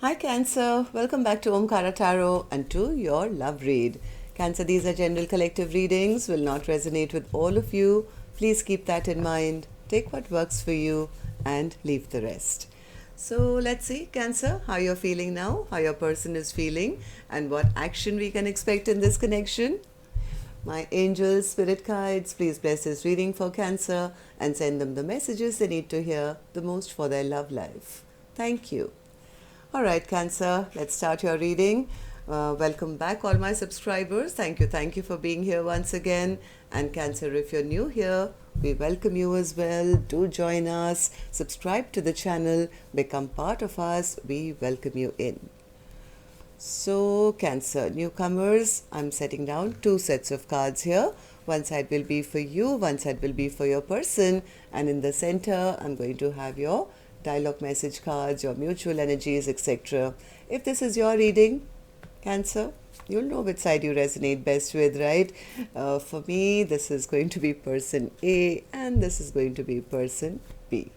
Hi Cancer, welcome back to Omkaratarot and to your love read. Cancer, these are general collective readings, will not resonate with all of you. Please keep that in mind. Take what works for you and leave the rest. So let's see, Cancer, how you're feeling now, how your person is feeling, and what action we can expect in this connection. My angels, spirit guides, please bless this reading for Cancer and send them the messages they need to hear the most for their love life. Thank you. All right, Cancer, let's start your reading. Welcome back, all my subscribers. Thank you for being here once again. And Cancer, if you're new here, we welcome you as well. Do join us, subscribe to the channel, become part of us. We welcome you in. So, Cancer, newcomers, I'm setting down 2 sets of cards here. One side will be for you, one side will be for your person, and in the center, I'm going to have your dialogue message cards, your mutual energies, etc. If this is your reading, Cancer, you'll know which side you resonate best with, right? For me, this is going to be person A, and this is going to be person B.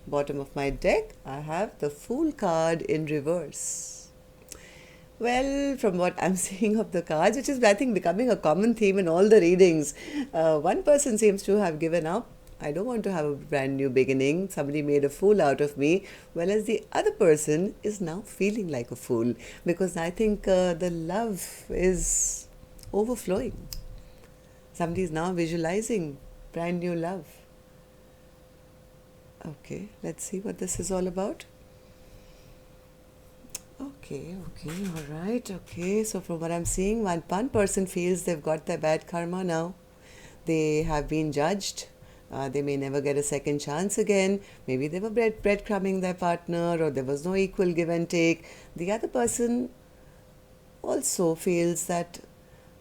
Bottom of my deck, I have the Fool card in reverse. Well, from what I'm seeing of the cards, which is, I think, becoming a common theme in all the readings, one person seems to have given up. I don't want to have a brand new beginning. Somebody made a fool out of me. Whereas the other person is now feeling like a fool because I think the love is overflowing. Somebody is now visualizing brand new love. Okay, let's see what this is all about. Okay, all right, okay. So from what I'm seeing, one person feels they've got their bad karma now. They have been judged. They may never get a second chance again. Maybe they were breadcrumbing their partner, or there was no equal give and take. The other person also feels that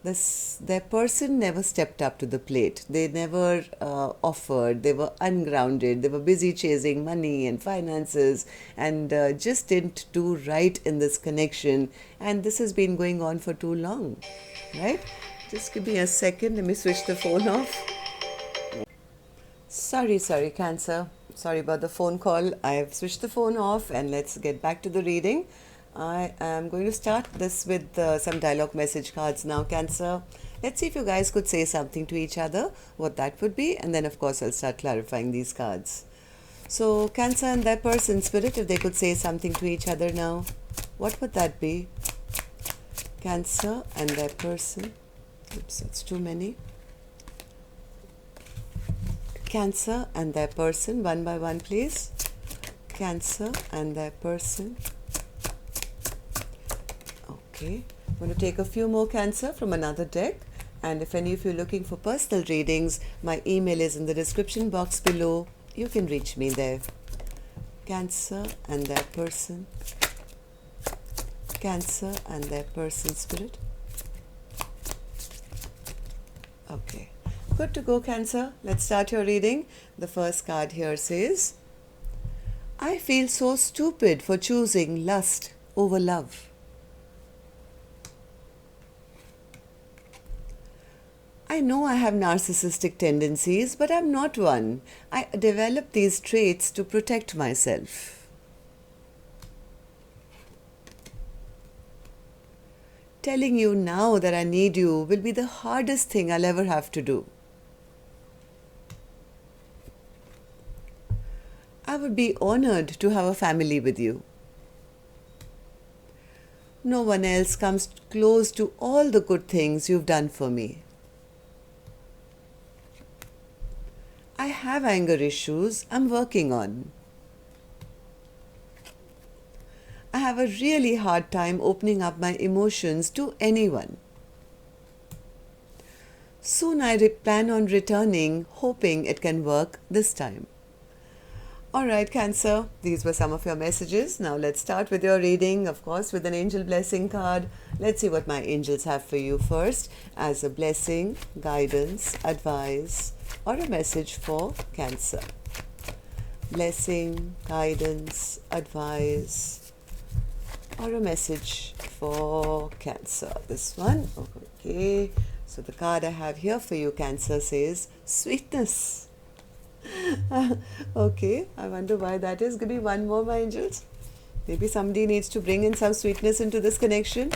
their person never stepped up to the plate. They never offered. They were ungrounded. They were busy chasing money and finances and just didn't do right in this connection. And this has been going on for too long, right? Just give me a second. Let me switch the phone off. Sorry, Cancer. Sorry about the phone call. I've switched the phone off and let's get back to the reading. I am going to start this with some dialogue message cards now, Cancer. Let's see if you guys could say something to each other, what that would be, and then of course I'll start clarifying these cards. So Cancer and their person, spirit, if they could say something to each other now, what would that be? Cancer and their person. Oops, that's too many. Cancer and their person, one by one please. Cancer and their person. Okay, I'm going to take a few more, Cancer, from another deck. And if any of you are looking for personal readings, my email is in the description box below. You can reach me there. Cancer and their person. Cancer and their person, spirit. Okay, good to go, Cancer. Let's start your reading. The first card here says, I feel so stupid for choosing lust over love. I know I have narcissistic tendencies, but I'm not one. I developed these traits to protect myself. Telling you now that I need you will be the hardest thing I'll ever have to do. I would be honored to have a family with you. No one else comes close to all the good things you've done for me. I have anger issues I'm working on. I have a really hard time opening up my emotions to anyone. Soon I plan on returning, hoping it can work this time. Alright, Cancer, these were some of your messages. Now let's start with your reading, of course, with an angel blessing card. Let's see what my angels have for you first as a blessing, guidance, advice, or a message for Cancer. Blessing, guidance, advice, or a message for Cancer. This one, okay. So the card I have here for you, Cancer, says sweetness. Okay, I wonder why that is. Give me one more, my angels. Maybe somebody needs to bring in some sweetness into this connection.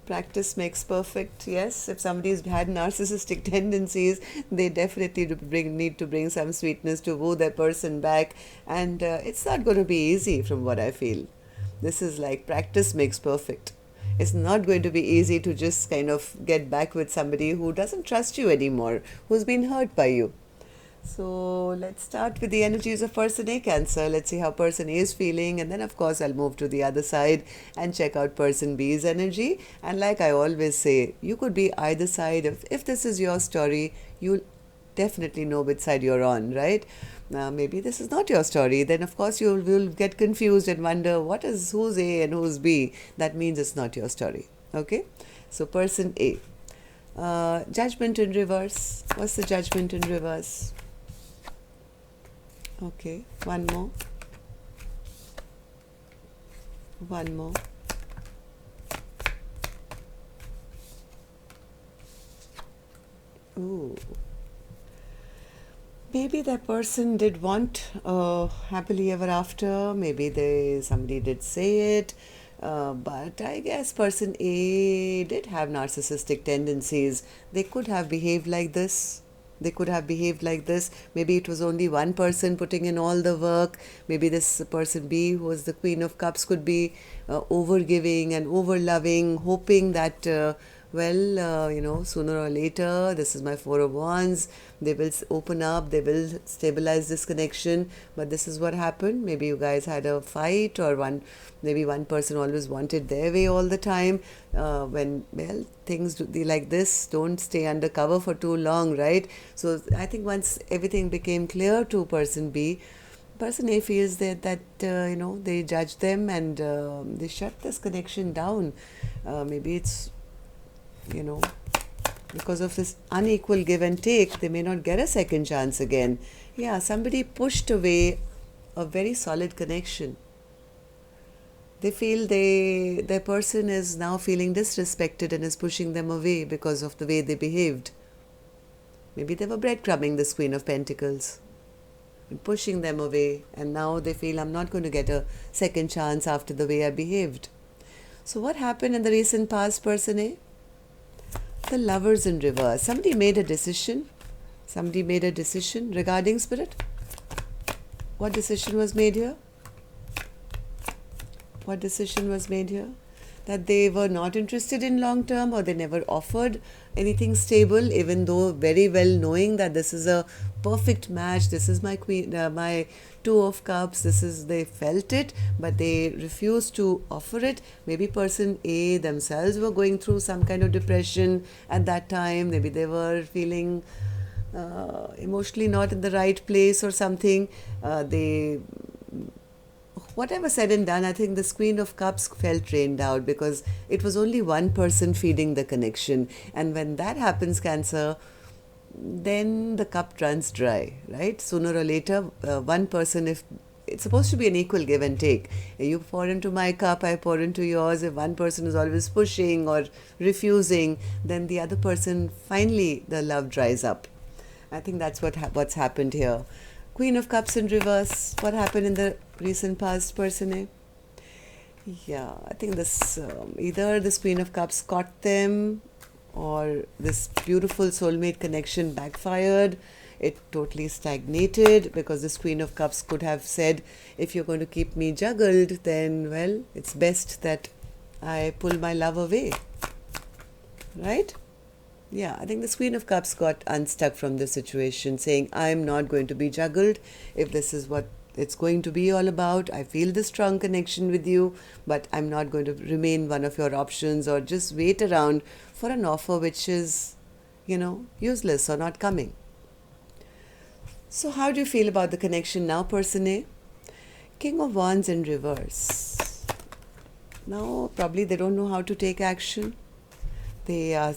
Practice makes perfect. Yes, if somebody's had narcissistic tendencies, they definitely need to bring some sweetness to woo their person back. And it's not going to be easy from what I feel. This is like practice makes perfect. It's not going to be easy to just kind of get back with somebody who doesn't trust you anymore, who's been hurt by you. So let's start with the energies of person A, Cancer. Let's see how person A is feeling, and then of course I'll move to the other side and check out person B's energy. And like I always say, you could be either side. If this is your story, you'll definitely know which side you're on, right? Maybe this is not your story, then of course you will get confused and wonder who's A and who's B. That means it's not your story. Okay, so person A. Judgment in reverse. What's the judgment in reverse? Okay, one more. One more. Ooh. Maybe that person did want happily ever after. Maybe somebody did say it. But I guess person A did have narcissistic tendencies. They could have behaved like this. Maybe it was only one person putting in all the work. Maybe this person B, who was the Queen of Cups, could be overgiving and overloving, hoping that sooner or later, this is my Four of Wands, they will open up, they will stabilize this connection. But this is what happened. Maybe you guys had a fight, or maybe one person always wanted their way all the time. Things like this don't stay undercover for too long, right? So I think once everything became clear to person B, person A feels that they judge them and they shut this connection down. Maybe it's because of this unequal give and take, they may not get a second chance again. Yeah, somebody pushed away a very solid connection. They feel their person is now feeling disrespected and is pushing them away because of the way they behaved. Maybe they were breadcrumbing this Queen of Pentacles and pushing them away, and now they feel I'm not going to get a second chance after the way I behaved. So what happened in the recent past, person A? The Lovers in reverse. Somebody made a decision regarding spirit. What decision was made here? That they were not interested in long term, or they never offered anything stable, even though very well knowing that this is a perfect match. This is my queen, my Two of Cups. They felt it, but they refused to offer it. Maybe person A themselves were going through some kind of depression at that time. Maybe they were feeling emotionally not in the right place or something. Whatever said and done, I think this Queen of Cups felt drained out because it was only one person feeding the connection. And when that happens, Cancer, then the cup runs dry, right? Sooner or later, one person, if it's supposed to be an equal give and take. You pour into my cup, I pour into yours. If one person is always pushing or refusing, then the other person, finally, the love dries up. I think that's what's happened here. Queen of Cups in reverse. What happened in the recent past, person A? Yeah, I think this either this Queen of Cups caught them, or this beautiful soulmate connection backfired. It totally stagnated because this Queen of Cups could have said, if you're going to keep me juggled, then, well, it's best that I pull my love away. Right? Yeah, I think this Queen of Cups got unstuck from this situation, saying, I'm not going to be juggled. If this is what it's going to be all about, I feel this strong connection with you, but I'm not going to remain one of your options or just wait around for an offer which is, useless or not coming. So how do you feel about the connection now, person A? King of Wands in reverse. Now, probably they don't know how to take action. They are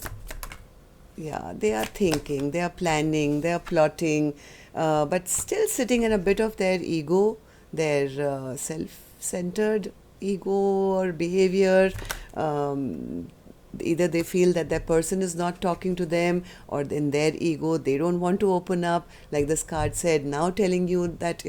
thinking, they are planning, they are plotting, but still sitting in a bit of their ego, their self-centered ego or behavior. Either they feel that their person is not talking to them, or in their ego, they don't want to open up. Like this card said, now telling you that,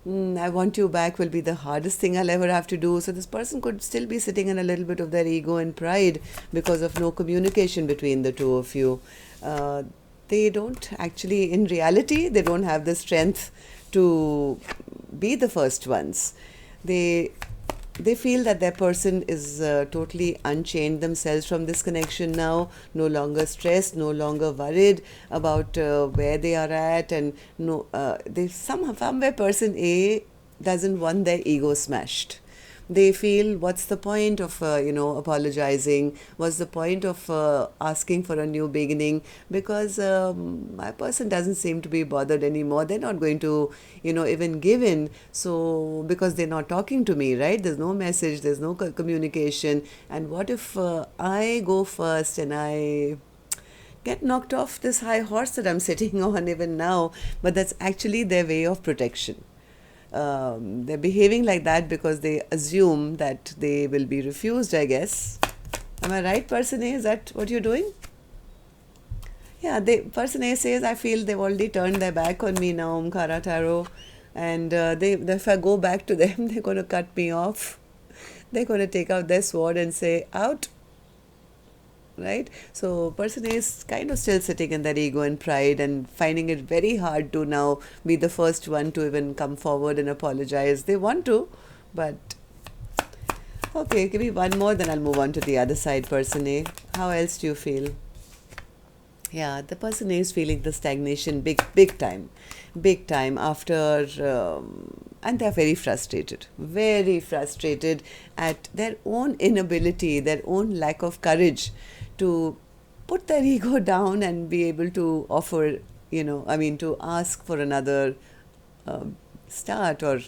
I want you back will be the hardest thing I'll ever have to do. So this person could still be sitting in a little bit of their ego and pride because of no communication between the two of you. They don't actually, in reality, they don't have the strength to be the first ones. They feel that their person is totally unchained themselves from this connection now, no longer stressed, no longer worried about where they are at, and no, they somewhere person A doesn't want their ego smashed. They feel, what's the point of apologizing? What's the point of asking for a new beginning? Because my person doesn't seem to be bothered anymore. They're not going to even give in. So because they're not talking to me, right? There's no message, there's no communication. And what if I go first and I get knocked off this high horse that I'm sitting on even now? But that's actually their way of protection. They're behaving like that because they assume that they will be refused, I guess. Am I right, person A? Is that what you're doing? Yeah, person A says, I feel they've already turned their back on me now, Omkaratarot. And if I go back to them, they're going to cut me off. They're going to take out their sword and say, out. Right? So person A is kind of still sitting in their ego and pride and finding it very hard to now be the first one to even come forward and apologize. They want to, but okay, give me one more, then I'll move on to the other side, person A. How else do you feel? Yeah, the person A is feeling the stagnation big time after and they're very frustrated at their own inability, their own lack of courage to put their ego down and be able to offer, to ask for another start or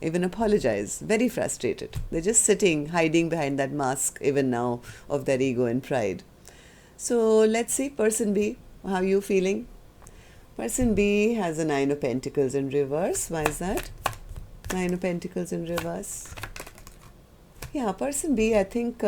even apologize. Very frustrated. They're just sitting, hiding behind that mask even now of their ego and pride. So let's see, person B, how are you feeling? Person B has a 9 of Pentacles in reverse. Why is that? 9 of Pentacles in reverse. Yeah, person B, I think,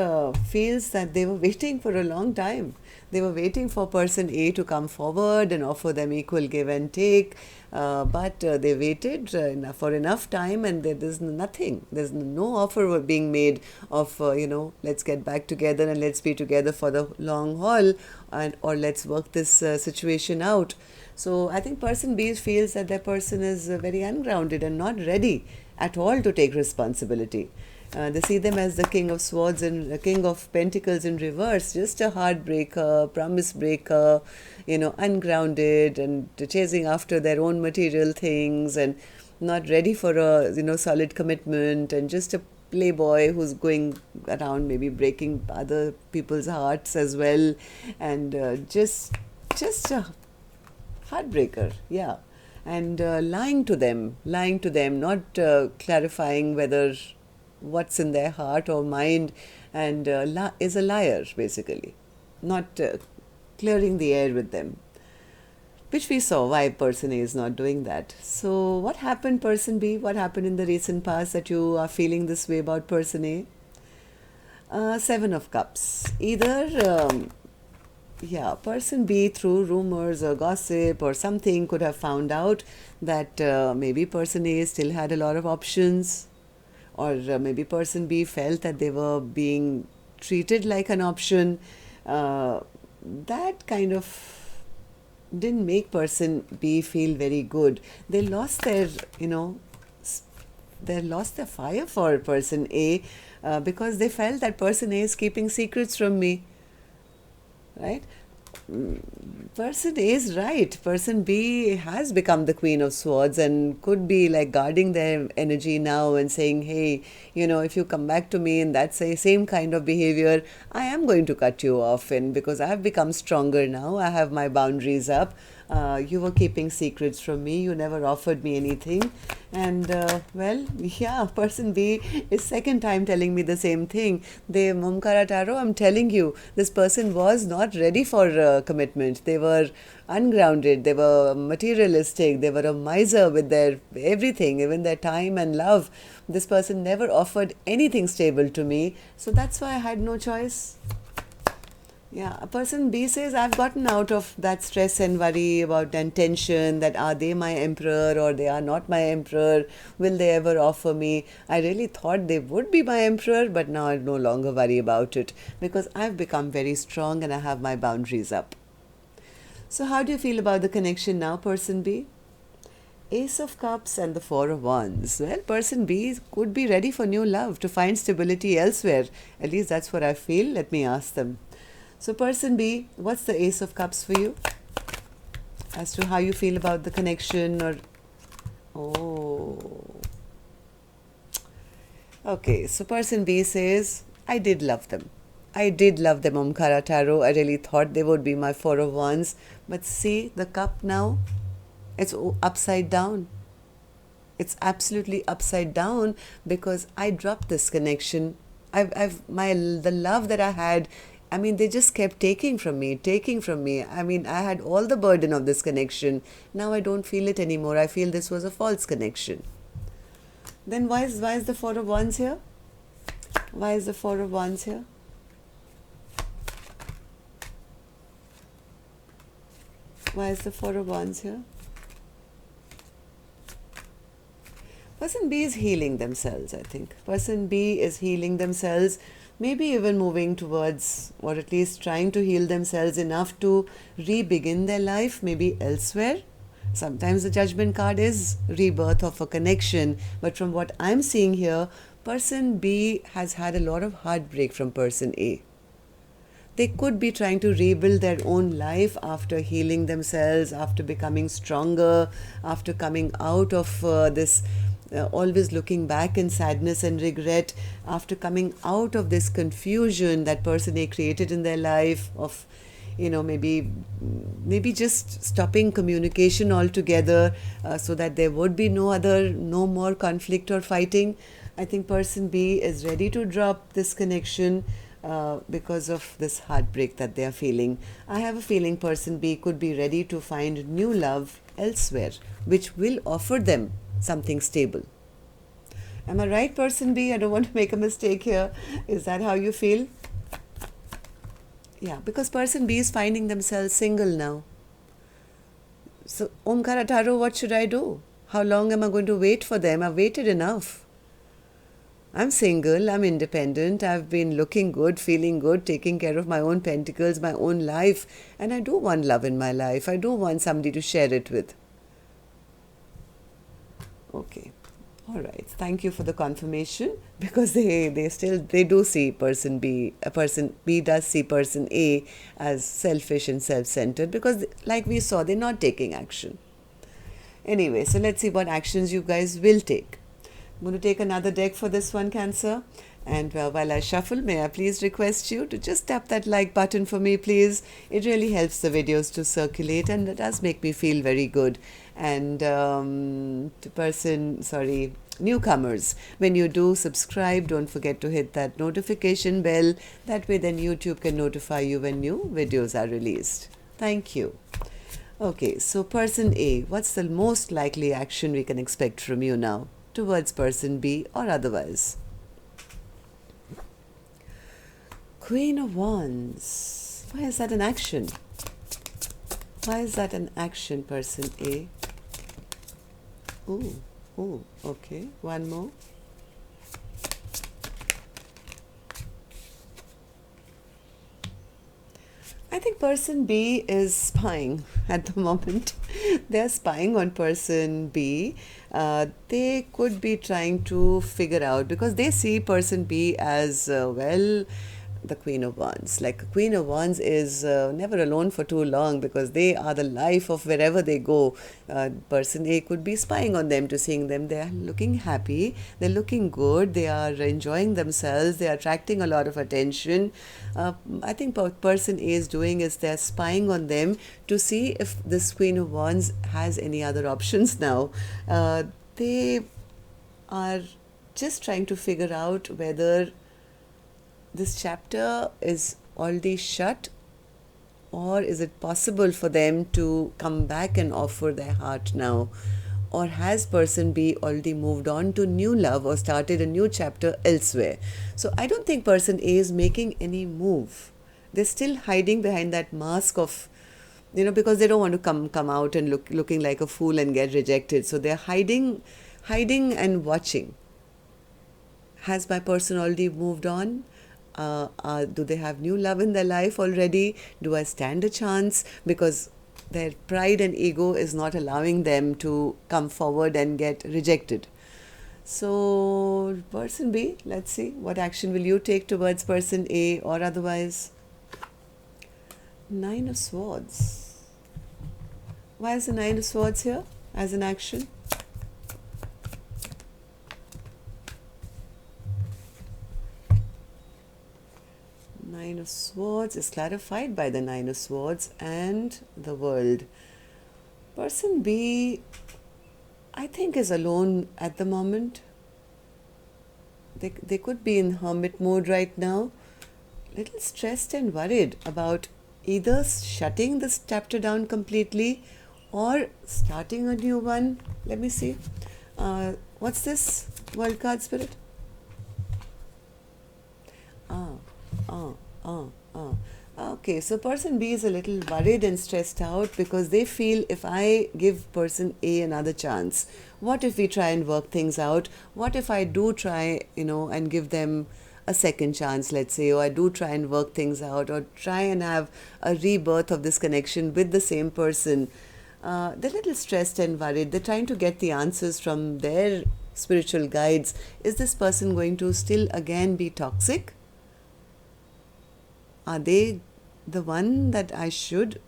feels that they were waiting for a long time. They were waiting for person A to come forward and offer them equal give and take. But they waited for enough time and there's nothing. There's no offer being made of, let's get back together and let's be together for the long haul, or let's work this situation out. So I think person B feels that their person is very ungrounded and not ready at all to take responsibility. They see them as the King of Swords and King of Pentacles in reverse, just a heartbreaker, promise breaker, ungrounded and chasing after their own material things and not ready for a, solid commitment, and just a playboy who's going around maybe breaking other people's hearts as well, and just a heartbreaker, yeah. And lying to them, not clarifying whether what's in their heart or mind, and is a liar, basically, not clearing the air with them, which we saw why person A is not doing that. So what happened, person B? What happened in the recent past that you are feeling this way about person A? 7 of Cups. Either person B, through rumors or gossip or something, could have found out that maybe person A still had a lot of options, or maybe person B felt that they were being treated like an option. That kind of didn't make person B feel very good. They lost their, they lost their fire for person A because they felt that person A is keeping secrets from me, right? Person A is right. Person B has become the Queen of Swords and could be like guarding their energy now and saying, hey, if you come back to me in that same kind of behavior, I am going to cut you off. And because I have become stronger now, I have my boundaries up. You were keeping secrets from me. You never offered me anything. And person B is second time telling me the same thing. Omkaratarot, I'm telling you, this person was not ready for commitment. They were ungrounded. They were materialistic. They were a miser with their everything, even their time and love. This person never offered anything stable to me. So that's why I had no choice. Yeah, person B says, I've gotten out of that stress and worry about and tension that are they my emperor or they are not my emperor? Will they ever offer me? I really thought they would be my emperor, but now I no longer worry about it because I've become very strong and I have my boundaries up. So, how do you feel about the connection now, person B? Ace of Cups and the Four of Wands. Well, person B could be ready for new love, to find stability elsewhere. At least that's what I feel. Let me ask them. So person B, what's the Ace of Cups for you? As to how you feel about the connection or... Oh. Okay, so person B says, I did love them. I did love them, Omkaratarot. I really thought they would be my Four of Wands. But see, the cup now, it's upside down. It's absolutely upside down because I dropped this connection. The love that I had, I mean, they just kept taking from me. I mean, I had all the burden of this connection. Now I don't feel it anymore. I feel this was a false connection. Then why is the Four of Wands here? Why is the Four of Wands here? Why is the Four of Wands here? Person B is healing themselves, I think. Person B is healing themselves, maybe even moving towards, or at least trying to heal themselves enough to re-begin their life, maybe elsewhere. Sometimes the Judgment card is rebirth of a connection, but from what I'm seeing here, person B has had a lot of heartbreak from person A. They could be trying to rebuild their own life after healing themselves, after becoming stronger, after coming out of this always looking back in sadness and regret, after coming out of this confusion that person A created in their life of, you know, maybe just stopping communication altogether so that there would be no more conflict or fighting. I think person B is ready to drop this connection because of this heartbreak that they are feeling. I have a feeling person B could be ready to find new love elsewhere, which will offer them something stable. Am I right, person B? I don't want to make a mistake here. Is that how you feel? Yeah, because person B is finding themselves single now. So, Omkaratarot, what should I do? How long am I going to wait for them? I've waited enough. I'm single, I'm independent, I've been looking good, feeling good, taking care of my own pentacles, my own life, and I do want love in my life. I do want somebody to share it with. Okay. All right. Thank you for the confirmation, because they do see person B. Person B does see person A as selfish and self-centered, because like we saw, they're not taking action. Anyway, so let's see what actions you guys will take. I'm going to take another deck for this one, Cancer. And while I shuffle, may I please request you to just tap that like button for me, please. It really helps the videos to circulate, and it does make me feel very good. And newcomers, when you do subscribe, don't forget to hit that notification bell. That way then YouTube can notify you when new videos are released. Thank you. Okay, so person A, what's the most likely action we can expect from you now towards person B or otherwise? Queen of Wands. Why is that an action? Why is that an action, person A? Oh, okay. One more. I think person B is spying at the moment. They're spying on person B. They could be trying to figure out, because they see person B as, the Queen of Wands. Like, a Queen of Wands is never alone for too long, because they are the life of wherever they go. Person A could be spying on them, to seeing them. They are looking happy, they're looking good, they are enjoying themselves, they are attracting a lot of attention. I think what person A is doing is they're spying on them to see if this Queen of Wands has any other options now. They are just trying to figure out whether this chapter is already shut, or is it possible for them to come back and offer their heart now? Or has person B already moved on to new love or started a new chapter elsewhere? So I don't think person A is making any move they're still hiding behind that mask of, because they don't want to come out and looking like a fool and get rejected. So they're hiding and watching. Has my person already moved on? Do they have new love in their life already? Do I stand a chance? Because their pride and ego is not allowing them to come forward and get rejected. So person B, let's see, what action will you take towards person A or otherwise? 9 of Swords. Why is the 9 of Swords here as an action? Nine of Swords is clarified by the 9 of Swords and the World. Person B, I think, is alone at the moment. They could be in hermit mode right now. Little stressed and worried about either shutting this chapter down completely or starting a new one. Let me see. What's this World card, Spirit? Okay, so person B is a little worried and stressed out because they feel, if I give person A another chance, what if we try and work things out? What if I do try, and give them a second chance, let's say, or I do try and work things out, or try and have a rebirth of this connection with the same person? They're a little stressed and worried. They're trying to get the answers from their spiritual guides. Is this person going to still again be toxic? Are they the one that I should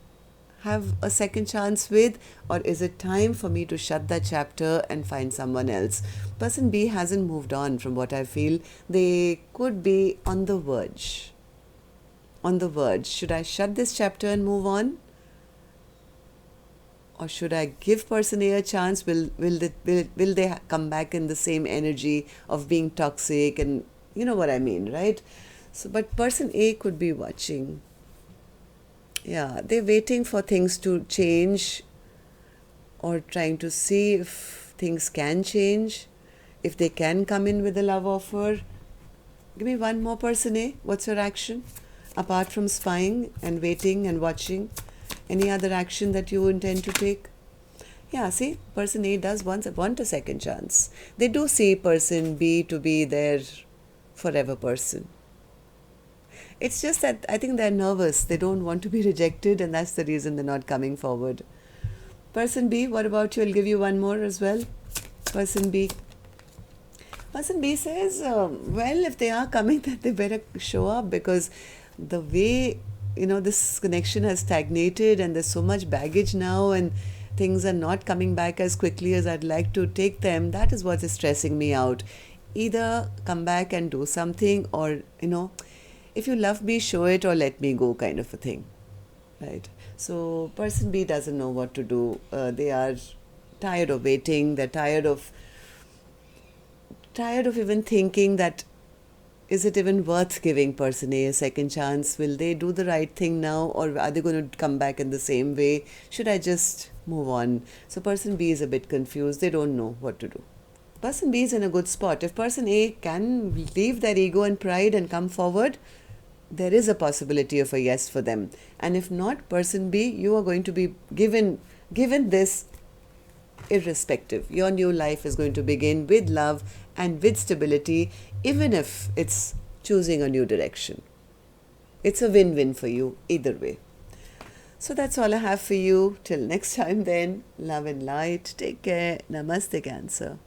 have a second chance with, or is it time for me to shut that chapter and find someone else? Person B hasn't moved on from what I feel. They could be on the verge. On the verge. Should I shut this chapter and move on? Or should I give person A a chance? Will they come back in the same energy of being toxic? And you know what I mean, right? So, but person A could be watching. Yeah, they're waiting for things to change, or trying to see if things can change, if they can come in with a love offer. Give me one more, person A. What's your action? Apart from spying and waiting and watching, any other action that you intend to take? Yeah, see, person A does want a second chance. They do see person B to be their forever person. It's just that I think they're nervous. They don't want to be rejected, and that's the reason they're not coming forward. Person B, what about you? I'll give you one more as well. Person B. Person B says, well, if they are coming, then they better show up, because the way, this connection has stagnated and there's so much baggage now and things are not coming back as quickly as I'd like to take them. That is what is stressing me out. Either come back and do something, or, if you love me, show it, or let me go, kind of a thing, right? So person B doesn't know what to do. They are tired of waiting. They're tired of even thinking that, is it even worth giving person A a second chance? Will they do the right thing now, or are they going to come back in the same way? Should I just move on? So person B is a bit confused. They don't know what to do. Person B is in a good spot. If person A can leave their ego and pride and come forward, there is a possibility of a yes for them. And if not, person B, you are going to be given this irrespective. Your new life is going to begin with love and with stability, even if it's choosing a new direction. It's a win-win for you either way. So that's all I have for you. Till next time then, love and light. Take care. Namaste, Cancer.